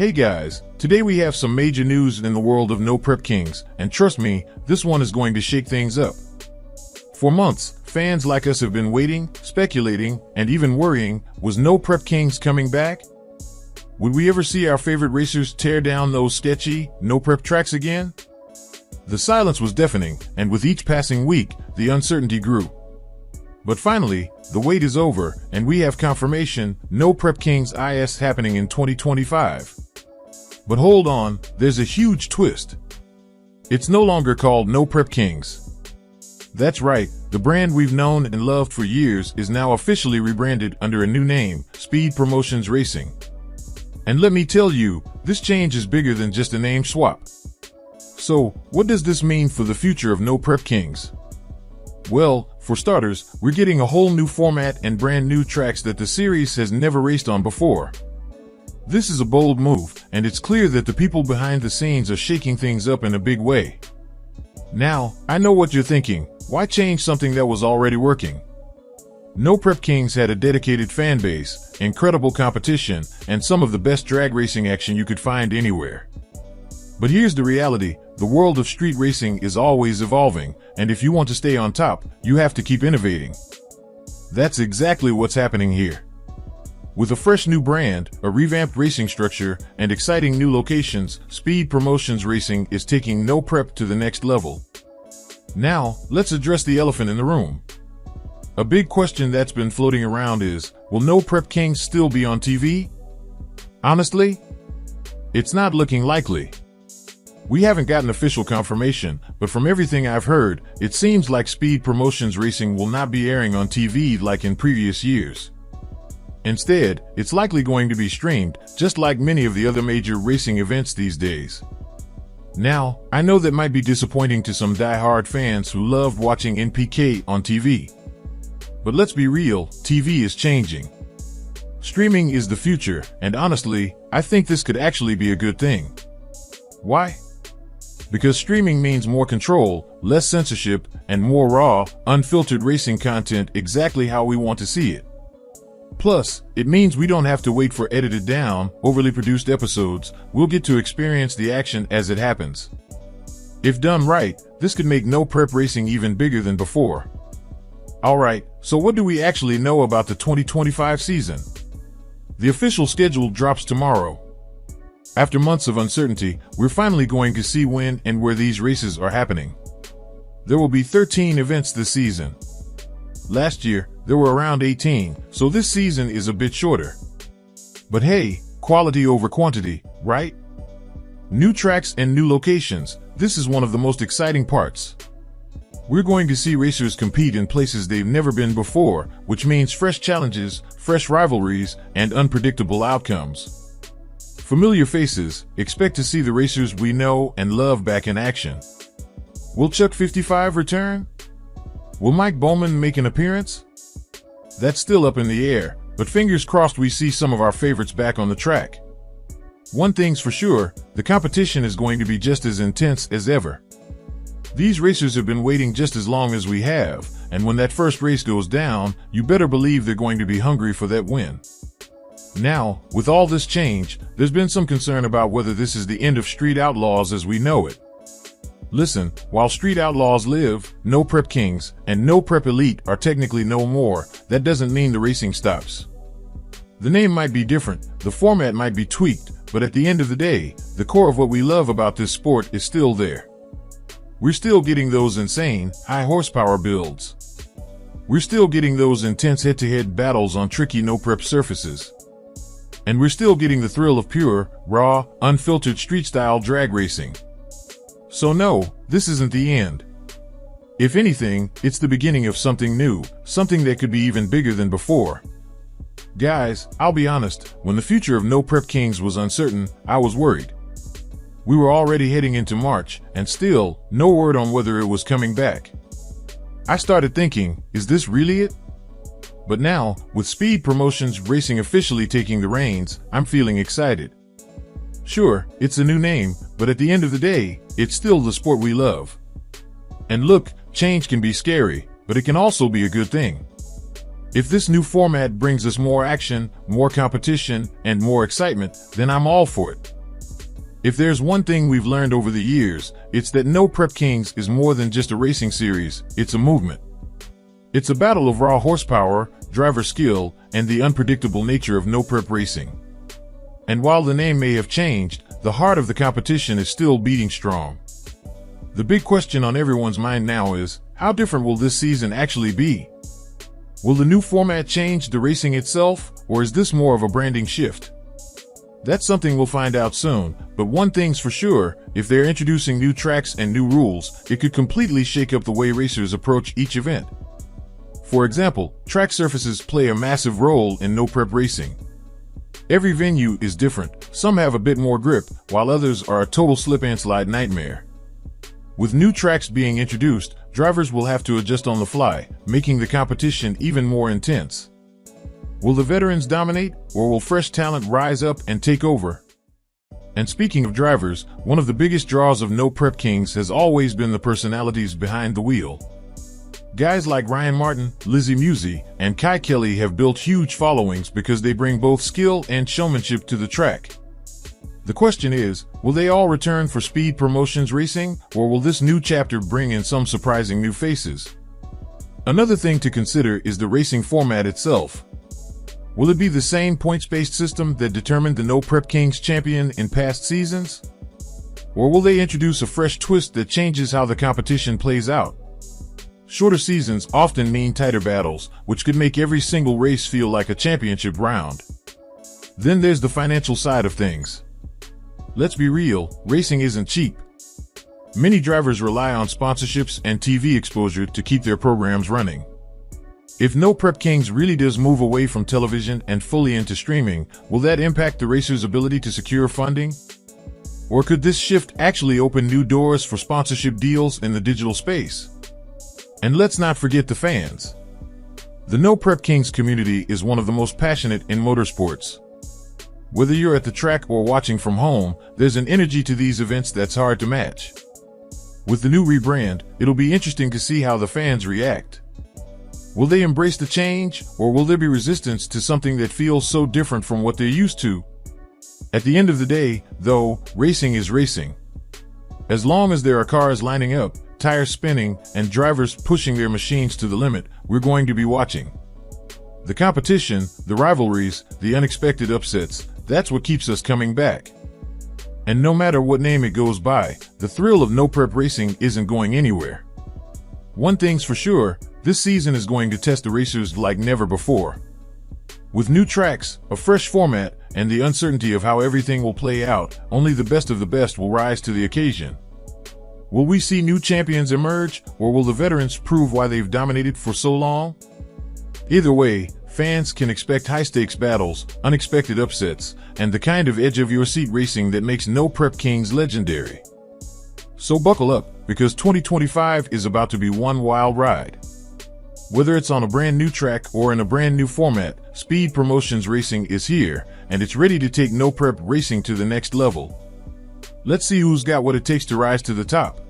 Hey guys, today we have some major news in the world of No Prep Kings, and trust me, this one is going to shake things up. For months, fans like us have been waiting, speculating, and even worrying, was No Prep Kings coming back? Would we ever see our favorite racers tear down those sketchy, no prep tracks again? The silence was deafening, and with each passing week, the uncertainty grew. But finally, the wait is over, and we have confirmation, No Prep Kings is happening in 2025. But hold on, there's a huge twist. It's no longer called No Prep Kings. That's right, the brand we've known and loved for years is now officially rebranded under a new name, Speed Promotions Racing. And let me tell you, this change is bigger than just a name swap. So, what does this mean for the future of No Prep Kings? Well, for starters, we're getting a whole new format and brand new tracks that the series has never raced on before. This is a bold move, and it's clear that the people behind the scenes are shaking things up in a big way. Now, I know what you're thinking, why change something that was already working? No Prep Kings had a dedicated fan base, incredible competition, and some of the best drag racing action you could find anywhere. But here's the reality, the world of street racing is always evolving, and if you want to stay on top, you have to keep innovating. That's exactly what's happening here. With a fresh new brand, a revamped racing structure, and exciting new locations, Speed Promotions Racing is taking No Prep to the next level. Now, let's address the elephant in the room. A big question that's been floating around is, will No Prep Kings still be on TV? Honestly, it's not looking likely. We haven't gotten official confirmation, but from everything I've heard, it seems like Speed Promotions Racing will not be airing on TV like in previous years. Instead, it's likely going to be streamed, just like many of the other major racing events these days. Now, I know that might be disappointing to some die-hard fans who loved watching NPK on TV. But let's be real, TV is changing. Streaming is the future, and honestly, I think this could actually be a good thing. Why? Because streaming means more control, less censorship, and more raw, unfiltered racing content exactly how we want to see it. Plus, it means we don't have to wait for edited down, overly produced episodes, we'll get to experience the action as it happens. If done right, this could make No Prep Racing even bigger than before. Alright, so what do we actually know about the 2025 season? The official schedule drops tomorrow. After months of uncertainty, we're finally going to see when and where these races are happening. There will be 13 events this season. Last year, there were around 18, so this season is a bit shorter. But hey, quality over quantity, right? New tracks and new locations, this is one of the most exciting parts. We're going to see racers compete in places they've never been before, which means fresh challenges, fresh rivalries, and unpredictable outcomes. Familiar faces, expect to see the racers we know and love back in action. Will Chuck 55 return? Will Mike Bowman make an appearance? That's still up in the air, but fingers crossed we see some of our favorites back on the track. One thing's for sure, the competition is going to be just as intense as ever. These racers have been waiting just as long as we have, and when that first race goes down, you better believe they're going to be hungry for that win. Now, with all this change, there's been some concern about whether this is the end of Street Outlaws as we know it. Listen, while Street Outlaws live, No Prep Kings and No Prep Elite are technically no more, that doesn't mean the racing stops. The name might be different, the format might be tweaked, but at the end of the day, the core of what we love about this sport is still there. We're still getting those insane, high horsepower builds. We're still getting those intense head-to-head battles on tricky no-prep surfaces. And we're still getting the thrill of pure, raw, unfiltered street-style drag racing. So no, this isn't the end. If anything, it's the beginning of something new, something that could be even bigger than before. Guys, I'll be honest, when the future of No Prep Kings was uncertain, I was worried. We were already heading into March, and still, no word on whether it was coming back. I started thinking, is this really it? But now, with Speed Promotions Racing officially taking the reins, I'm feeling excited. Sure, it's a new name, but at the end of the day, it's still the sport we love. And look, change can be scary, but it can also be a good thing. If this new format brings us more action, more competition, and more excitement, then I'm all for it. If there's one thing we've learned over the years, it's that No Prep Kings is more than just a racing series, it's a movement. It's a battle of raw horsepower, driver skill, and the unpredictable nature of no prep racing. And while the name may have changed, the heart of the competition is still beating strong. The big question on everyone's mind now is, how different will this season actually be? Will the new format change the racing itself, or is this more of a branding shift? That's something we'll find out soon, but one thing's for sure, if they're introducing new tracks and new rules, it could completely shake up the way racers approach each event. For example, track surfaces play a massive role in no prep racing. Every venue is different, some have a bit more grip, while others are a total slip and slide nightmare. With new tracks being introduced, drivers will have to adjust on the fly, making the competition even more intense. Will the veterans dominate, or will fresh talent rise up and take over? And speaking of drivers, one of the biggest draws of No Prep Kings has always been the personalities behind the wheel. Guys like Ryan Martin, Lizzie Musi, and Kai Kelly have built huge followings because they bring both skill and showmanship to the track. The question is, will they all return for Speed Promotions racing, or will this new chapter bring in some surprising new faces? Another thing to consider is the racing format itself. Will it be the same points-based system that determined the No Prep Kings champion in past seasons? Or will they introduce a fresh twist that changes how the competition plays out? Shorter seasons often mean tighter battles, which could make every single race feel like a championship round. Then there's the financial side of things. Let's be real, racing isn't cheap. Many drivers rely on sponsorships and TV exposure to keep their programs running. If No Prep Kings really does move away from television and fully into streaming, will that impact the racers' ability to secure funding? Or could this shift actually open new doors for sponsorship deals in the digital space? And let's not forget the fans. The No Prep Kings community is one of the most passionate in motorsports. Whether you're at the track or watching from home, there's an energy to these events that's hard to match. With the new rebrand, it'll be interesting to see how the fans react. Will they embrace the change, or will there be resistance to something that feels so different from what they're used to? At the end of the day, though, racing is racing. As long as there are cars lining up, tires spinning, and drivers pushing their machines to the limit, we're going to be watching. The competition, the rivalries, the unexpected upsets, that's what keeps us coming back. And no matter what name it goes by, the thrill of no prep racing isn't going anywhere. One thing's for sure, this season is going to test the racers like never before. With new tracks, a fresh format, and the uncertainty of how everything will play out, only the best of the best will rise to the occasion. Will we see new champions emerge, or will the veterans prove why they've dominated for so long? Either way, fans can expect high-stakes battles, unexpected upsets, and the kind of edge-of-your-seat racing that makes No Prep Kings legendary. So buckle up, because 2025 is about to be one wild ride. Whether it's on a brand new track or in a brand new format, Speed Promotions Racing is here, and it's ready to take no prep racing to the next level. Let's see who's got what it takes to rise to the top.